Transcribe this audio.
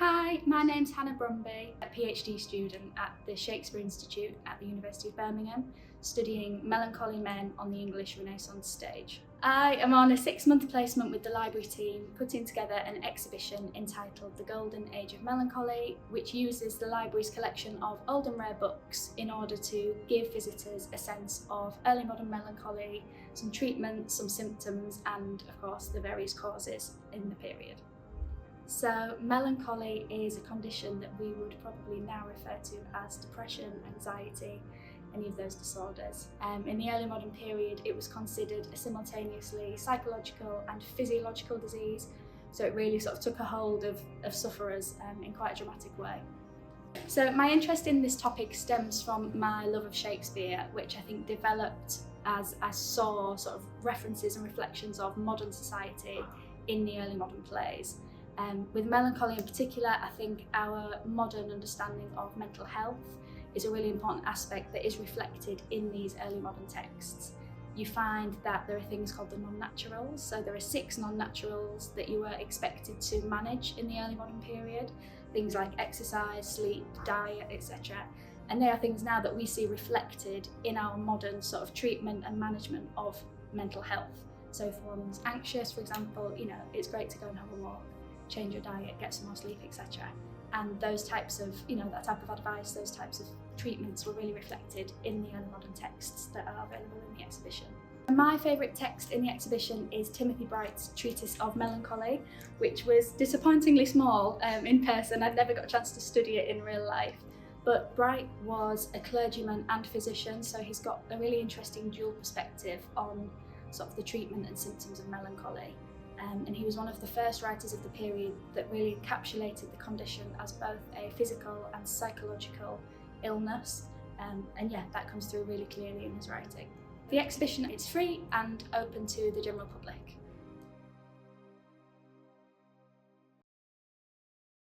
Hi, my name's Hannah Brumby, a PhD student at the Shakespeare Institute at the University of Birmingham, studying melancholy men on the English Renaissance stage. I am on a 6-month placement with the library team, putting together an exhibition entitled The Golden Age of Melancholy, which uses the library's collection of old and rare books in order to give visitors a sense of early modern melancholy, some treatments, some symptoms, and of course the various causes in the period. So melancholy is a condition that we would probably now refer to as depression, anxiety, any of those disorders. In the early modern period, it was considered a simultaneously psychological and physiological disease, so it really sort of took a hold of sufferers in quite a dramatic way. So my interest in this topic stems from my love of Shakespeare, which I think developed as I saw sort of references and reflections of modern society in the early modern plays. With melancholy in particular, I think our modern understanding of mental health is a really important aspect that is reflected in these early modern texts. You find that there are things called the nonnaturals, so there are 6 nonnaturals that you were expected to manage in the early modern period, things like exercise, sleep, diet, etc. And they are things now that we see reflected in our modern sort of treatment and management of mental health. So if one's anxious, for example, it's great to go and have a walk, change your diet, get some more sleep, etc. And those types of, that type of advice, those types of treatments were really reflected in the early modern texts that are available in the exhibition. My favourite text in the exhibition is Timothie Bright's A Treatise of Melancholy, which was disappointingly small in person. I'd never got a chance to study it in real life. But Bright was a clergyman and physician, so he's got a really interesting dual perspective on sort of the treatment and symptoms of melancholy. And he was one of the first writers of the period that really encapsulated the condition as both a physical and psychological illness. And yeah, that comes through really clearly in his writing. The exhibition is free and open to the general public.